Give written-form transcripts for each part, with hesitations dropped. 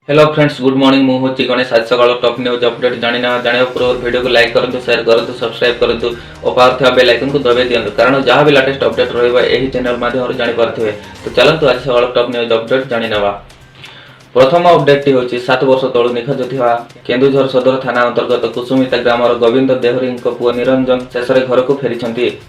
Hello friends, good morning. मु होची गणेश। आज सकाळ टॉप न्यूज अपडेट जानिया पूर्व वीडियो को लाइक करंतु, शेयर करंतु, सब्सक्राइब करंतु और पावर थे बेल आइकन को दबाई दियंतु, कारण जहां भी लेटेस्ट अपडेट रहइबा एही चैनल माध्यम रे जानि पारथिबे। तो चलंतु आज सकाळ टॉप न्यूज अपडेट जानिनवा। प्रथम अपडेट होची 7 वर्ष तळु निखोज थिबा केन्दुझर सदर थाना अंतर्गत कुसुमिता ग्रामर गोविंद देहरी पुओ निरंजन शेषरे घर को फेरी।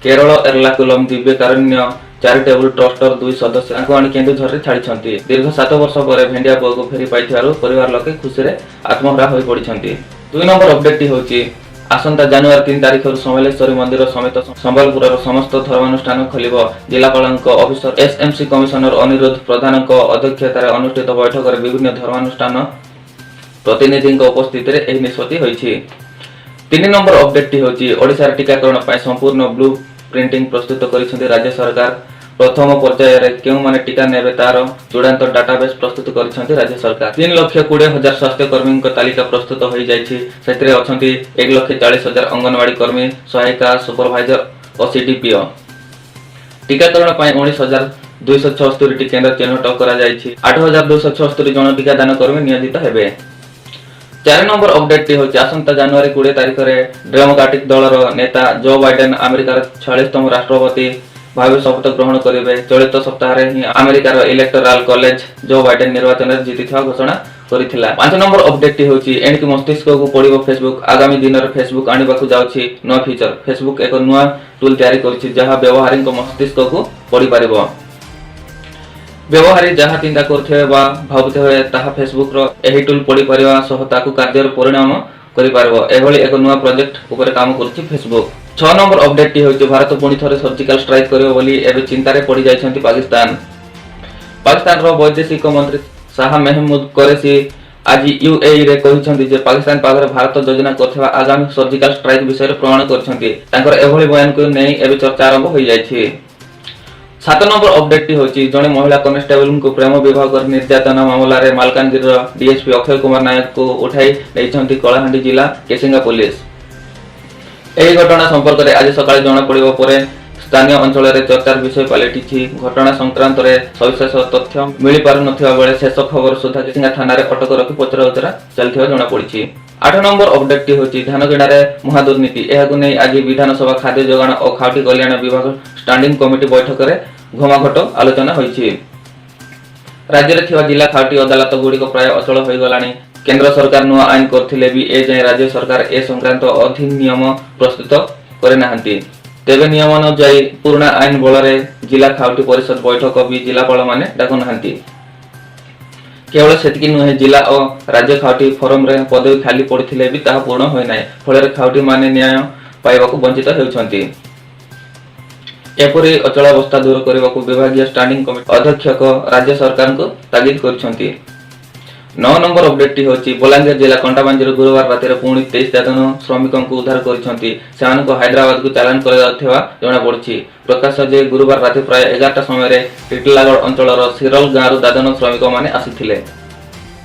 केरल एर्लाकुलम दिव्यकारण्य चैरिटेबल ट्रस्टर 2 सदस्य आनी केन्दुझर रे छाड़ी दीर्घ 7 वर्ष पर भेंडिया पुओ को फेरी पाइथिबारु परिवार लोके खुशी रे आत्महरा होई पड़िछंती। 2 नंबर अपडेट होची आसंता जनवरी 3 तारिख समलेश्वरी मंदिर समेत संबलपुर समस्त धर्मानुष्ठान खोलिब। जिलापाल अफिसर एसएमसी कमिशनर अनिरुद्ध प्रधान अध्यक्षतार अनुष्ठित बैठक में विभिन्न धर्मानुष्ठान प्रतिनिधि उपस्थित में निष्पत्ति होईछि। 3 नंबर अपडेट होची ओडिशा टीकाकरण पर संपूर्ण ब्लू प्रिंटिंग प्रस्तुत करिसेंती राज्य सरकार। प्रथम पर्याय रे केउ माने टीका नेबे तार चूड़ांत डाटाबेस प्रस्तुत करिसेंती राज्य सरकार। 3,20,000 स्वास्थ्य कर्मी तालिका प्रस्तुत होई जायछि। सेतरे अछंती 1,40,000 अंगनवाड़ी कर्मी, सहायिका, सुपरवाइजर और सीडीपीओ। टीकाकरण पर 19,276 केन्द्र चिन्हट करा जायछि। 8,276 जन टीकादान कर्मी नियोजित हेबे। 4 नंबर अपडेट होची आसंता जनवरी 20 तारिख रे डेमोक्रेटिक दलर नेता जो बाइडेन अमेरिकार 46तम राष्ट्रपति भावे शपथ ग्रहण करेंगे। चलित सप्ताह ही अमेरिकार इलेक्टोरल कॉलेज जो बाइडेन निर्वाचन में जीति घोषणा करिथिला। 5 नंबर अपडेट होची एणिक मस्तिष्क को पड़िबो फेसबुक। आगामी दिन में फेसबुक आनिबाकु जाउछि नया फीचर। फेसबुक एक नया टूल तैयारी करछि जहां व्यवहारी मस्तिष्क को पड़ी पारिबो। व्यवहारी जहां चिंता करथे बा भाबुथे होय ताहा फेसबुक रो एही टूल पड़ी पारिबा सह ताकु कार्यर परिणाम करि पारिबो। एभली एक नया प्रोजेक्ट ऊपर काम करछि फेसबुक। 6 नंबर अपडेट होची भारत पुणी थरे सर्जिकल स्ट्राइक करियो बोली एबे चिंतारे पड़ी जाइछंती पाकिस्तान। पाकिस्तान रो वैदेशिक मंत्री शाह महमूद कुरैशी आज यूएई रे कहिसंती जे पाकिस्तान पाखरे भारत योजना करथवा आगामी सर्जिकल स्ट्राइक विषय रे प्रमाण करछंती। तांकर एभली बयान को नै एबे चर्चा आरंभ होई जाइछि। 7 नंबर अपडेट होची जने महिला कनेस्टेबल को प्रेम विवाह कर निर्यातना मामला रे मालकानगिरी डीएसपी अक्षय कुमार नायक को उठाई लेछंती कलाहांडी जिला केसिंगा पुलिस। एही घटना संपर्क में आज सकाळे जणा पड़िबो परे स्थानीय अंचल रे चर्चार विषय पलटिछि। घटना संक्रांत रे सविशेष तथ्य मिली पारु नथिबा बेले शेष खबर सुधा केसिंगा थाना रे अटक रखि पचराउचरा चलथिबा जणा पड़िछि। 8 नंबर अपडेट होची धान किणा रे महादुर्नीति। एहाकु नै आज विधानसभा खाद्य जोगाण और खाउटी कल्याण विभाग स्टैंडिंग कमिटी बैठक रे घमाघट आलोचना होईछि। राज्य रे थिबा जिला खाउटी अदालत गुडी को प्राय अचल होई गलानी। केंद्र सरकार नुआ आईन करथिले भी ए जाय राज्य सरकार ए संक्रांत अधिनियम प्रस्तुत करे नाहंती। तेबे नियम अनुसार पुराना आईन बलरे जिला खाउटी परिषद बैठक भी जिलापाल माने डाकु नाहंती। केवल सेतिकी नुहे जिला और राज्य खाउटी फोरम रे पदवी खाली पड़िथिले भी ताहा पूर्ण होय नाय। फଳରେ खाउटी माने न्याय पाइबाकू वंचित हेउछंती। एपरि अचलावस्था दूर करबाकू विभागीय स्टैंडिंग कमिटी अध्यक्ष राज्य सरकार को तागिद करछंती। 9 नंबर अपडेट होची बलांगीर जिला कंटाबांजी गुरुवार राति पुणी 23 दादन श्रमिकों को उद्धार करिसंती। सेमानको हैदराबाद को चालान कराथिबा जणा पड़छि। प्रकाश जे गुरुवार राति प्राय 11टा समय रे टिटलागढ़ अंचलर सिरल गाँव दादन श्रमिक माने आसिथिले।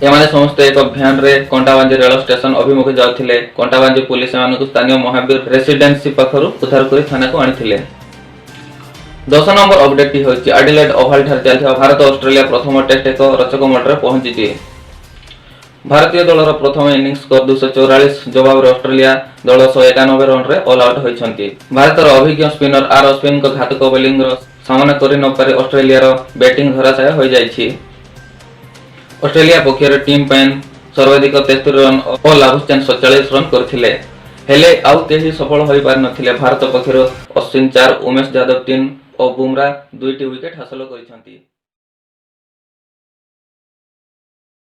एमाने समस्त एक भ्यान रे कंटाबांजी रेल स्टेशन अभिमुखे जाउथिले। कंटाबांजी पुलिस एमानको स्थानीय महावीर रेसिडेंसी पाखरु उद्धार करि थाना को आनिथिले। 10 नंबर अपडेट होची एडिलेड ओवल ठार चलथिबा भारत ऑस्ट्रेलिया प्रथम टेस्ट एक रचक मटरे पहुंचीछि। भारतीय दलर प्रथम इनिंग्स स्कोर 244 जवाब ऑस्ट्रेलिया दल 191 रन रे ऑल आउट होइछंती। भारतर अभिज्ञ स्पिनर आर अश्विन को घातक बोलिंग रो सामना करि न पारे ऑस्ट्रेलिया रो बैटिंग धराशाय होई जाइछि। ऑस्ट्रेलिया पक्षर टीम पेन सर्वाधिक 73 रन और लाभुचंद 47 रन करथिले। हेले आउ केही सफल होई पार नथिले। भारत पक्षर अश्विन 4, उमेश यादव 3 और बुमराह 2टी विकेट हासिल करिसंती।